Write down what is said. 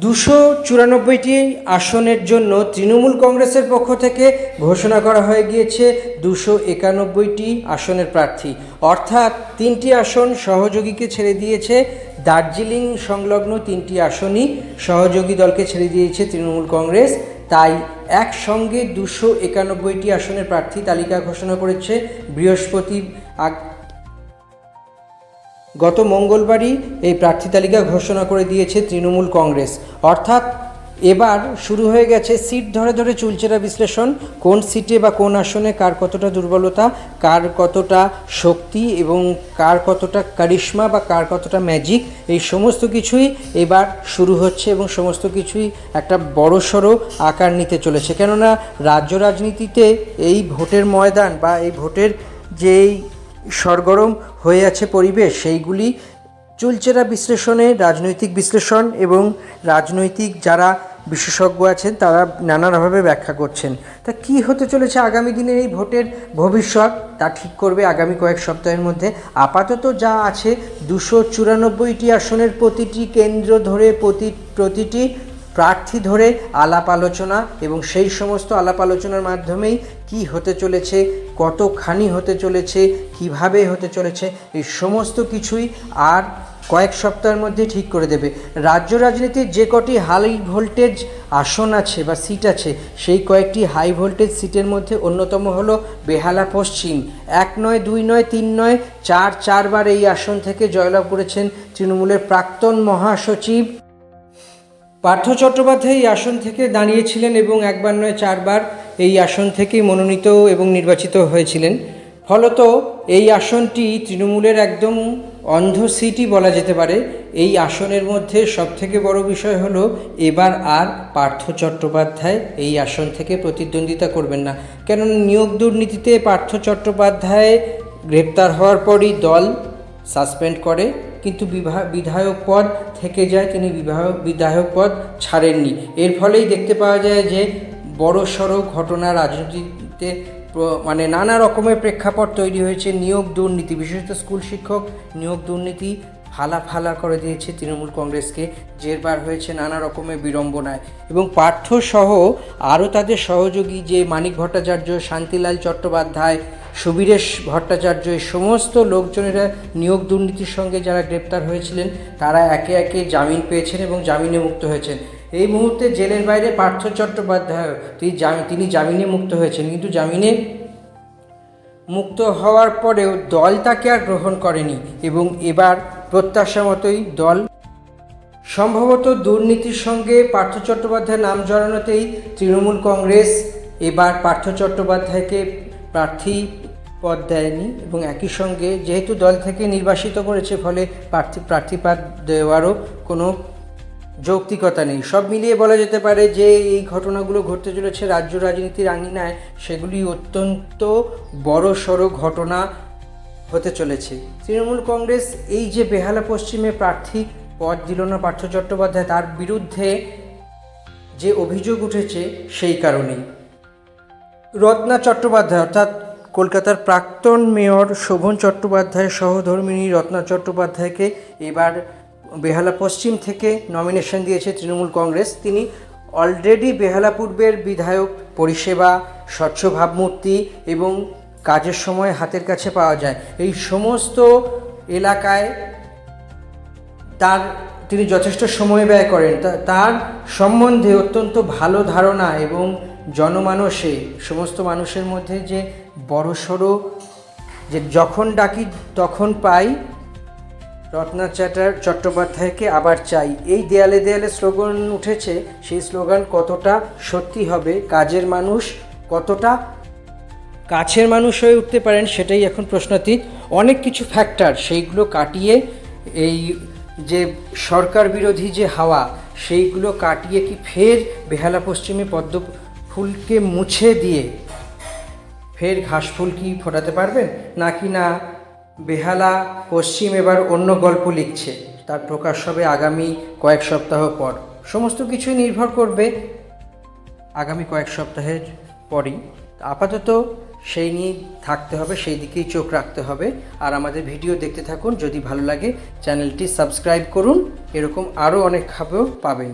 294টি আসনের জন্য তৃণমূল কংগ্রেসের পক্ষ থেকে ঘোষণা করা হয়ে গিয়েছে 291টি আসনের প্রার্থী, অর্থাৎ 3টি আসন সহযোগীকে ছেড়ে দিয়েছে। দার্জিলিং সংলগ্ন 3টি আসনই সহযোগী দলকে ছেড়ে দিয়েছে তৃণমূল কংগ্রেস। তাই একসঙ্গে 291টি আসনের প্রার্থী তালিকা ঘোষণা করেছে বৃহস্পতি। গত মঙ্গলবারই এই প্রার্থী তালিকা ঘোষণা করে দিয়েছে তৃণমূল কংগ্রেস। অর্থাৎ এবার শুরু হয়ে গেছে সিট ধরে ধরে চুলচেরা বিশ্লেষণ। কোন সিটে বা কোন আসনে কার কতটা দুর্বলতা, কার কতটা শক্তি এবং কার কতটা কারিশমা বা কার কতটা ম্যাজিক, এই সমস্ত কিছুই এবার শুরু হচ্ছে এবং সমস্ত কিছুই একটা বড়সড় আকার নিতে চলেছে। কেননা রাজ্য রাজনীতিতে এই ভোটের ময়দান বা এই ভোটের যেই সরগরম হয়ে আছে পরিবেশ, সেইগুলি চুলচেরা বিশ্লেষণে, রাজনৈতিক বিশ্লেষণ এবং রাজনৈতিক যারা বিশেষজ্ঞ আছেন তারা নানাভাবে ব্যাখ্যা করছেন। তা কী হতে চলেছে আগামী দিনের এই ভোটের ভবিষ্যৎ, তা ঠিক করবে আগামী কয়েক সপ্তাহের মধ্যে। আপাতত যা আছে 294টি আসনের প্রতিটি কেন্দ্র ধরে প্রতিটি প্রার্থী ধরে আলাপ আলোচনা, এবং সেই সমস্ত আলাপ আলোচনার মাধ্যমেই কি হতে চলেছে, কতখানি হতে চলেছে, কিভাবে হতে চলেছে, এই সমস্ত কিছুই আর কয়েক সপ্তাহের মধ্যে ঠিক করে দেবে। রাজ্য রাজনীতির যে কটি হাই ভোল্টেজ আসন আছে বা সিট আছে, সেই কয়েকটি হাই ভোল্টেজ সিটের মধ্যে অন্যতম হলো বেহালা পশ্চিম। 1 নয়, 2 নয়, 3 নয়, 4বার এই আসন থেকে জয়লাভ করেছেন তৃণমূলের প্রাক্তন মহাসচিব পার্থ চট্টোপাধ্যায়। এই আসন থেকে দাঁড়িয়েছিলেন এবং 1বার নয় 4বার এই আসন থেকেই মনোনীত এবং নির্বাচিত হয়েছিলেন। ফলত এই আসনটি তৃণমূলের একদম অন্ধ সিটই বলা যেতে পারে। এই আসনের মধ্যে সবথেকে বড় বিষয় হলো এবার আর পার্থ চট্টোপাধ্যায় এই আসন থেকে প্রতিদ্বন্দ্বিতা করবেন না। কেননা নিয়োগ দুর্নীতিতে পার্থ চট্টোপাধ্যায় গ্রেপ্তার হওয়ার পরই দল সাসপেন্ড করে, কিন্তু বিধায়ক পদ থেকে যায়, তিনি বিধায়ক পদ ছাড়েননি। এর ফলেই দেখতে পাওয়া যায় যে বড়সড় ঘটনা রাজনীতিতে মানে নানা রকমের প্রেক্ষাপট তৈরি হয়েছে। নিয়োগ দুর্নীতি, বিশেষত স্কুল শিক্ষক নিয়োগ দুর্নীতি ফালা করে দিয়েছে তৃণমূল কংগ্রেসকে, জেরবার হয়েছে নানা রকমের বিড়ম্বনায়। এবং পার্থসহ আরও তাদের সহযোগী যে মানিক ভট্টাচার্য, শান্তিলাল চট্টোপাধ্যায়, সুবীরেশ ভট্টাচার্য, এই সমস্ত লোকজনেরা নিয়োগ দুর্নীতির সঙ্গে যারা গ্রেপ্তার হয়েছিলেন তারা একে একে জামিন পেয়েছেন এবং জামিনে মুক্ত হয়েছেন। এই মুহূর্তে জেলের বাইরে পার্থ চট্টোপাধ্যায়, তিনি জামিনে মুক্ত হয়েছেন, কিন্তু জামিনে মুক্ত হওয়ার পরেও দল তাকে আর গ্রহণ করেনি এবং এবার প্রত্যাশা মতোই দল সম্ভবত দুর্নীতির সঙ্গে পার্থ চট্টোপাধ্যায়ের নাম জড়ানোতেই তৃণমূল কংগ্রেস এবার পার্থ চট্টোপাধ্যায়কে প্রার্থী পদ দেয়নি এবং একই সঙ্গে যেহেতু দল থেকে নির্বাসিত করেছে, ফলে প্রার্থীপদ দেওয়ারও কোনো যৌক্তিকতা নেই। সব মিলিয়ে বলা যেতে পারে যে এই ঘটনাগুলো ঘটতে চলেছে রাজ্য রাজনীতির আঙিনায়, সেগুলি অত্যন্ত বড়সড় ঘটনা হতে চলেছে। তৃণমূল কংগ্রেস এই যে বেহালা পশ্চিমে প্রার্থী পদ দিল না পার্থ চট্টোপাধ্যায়, তার বিরুদ্ধে যে অভিযোগ উঠেছে সেই কারণেই। রত্না চট্টোপাধ্যায় অর্থাৎ কলকাতার প্রাক্তন মেয়র শোভন চট্টোপাধ্যায়ের সহধর্মিণী রত্না চট্টোপাধ্যায়কে এবার বেহালা পশ্চিম থেকে নমিনেশন দিয়েছে তৃণমূল কংগ্রেস। তিনি অলরেডি বেহালা পূর্বের বিধায়ক, পরিষেবা, স্বচ্ছ ভাবমূর্তি এবং কাজের সময় হাতের কাছে পাওয়া যায়, এই সমস্ত এলাকায় তিনি যথেষ্ট সময় ব্যয় করেন। তার সম্বন্ধে অত্যন্ত ভালো ধারণা এবং জনমানসে সমস্ত মানুষের মধ্যে যে বড়সড় যে যখন ডাকি তখন পাই, রত্না চট্টোপাধ্যায়কে আবার চাই, এই দেয়ালে দেয়ালে স্লোগান উঠেছে। সেই স্লোগান কতটা সত্যি হবে, কাজের মানুষ কতটা কাছের মানুষ হয়ে উঠতে পারেন, সেটাই এখন প্রশ্নাতীত। অনেক কিছু ফ্যাক্টর, সেইগুলো কাটিয়ে এই যে সরকার বিরোধী যে হাওয়া, সেইগুলো কাটিয়ে কি ফের বেহালা পশ্চিমে পদ্ম ফুলকে মুছে দিয়ে ফের ঘাস ফুল কি ফোটাতে পারবেন, নাকি না বেহালা পশ্চিম এবার অন্য গল্প লিখছে, তার প্রকাশ হবে আগামী কয়েক সপ্তাহ পর। সমস্ত কিছুই নির্ভর করবে আগামী কয়েক সপ্তাহের পরই। আপাতত সেই নিয়ে থাকতে হবে, সেই দিকেই চোখ রাখতে হবে। আর আমাদের ভিডিও দেখতে থাকুন, যদি ভালো লাগে চ্যানেলটি সাবস্ক্রাইব করুন, এরকম আরও অনেক খবর পাবেন।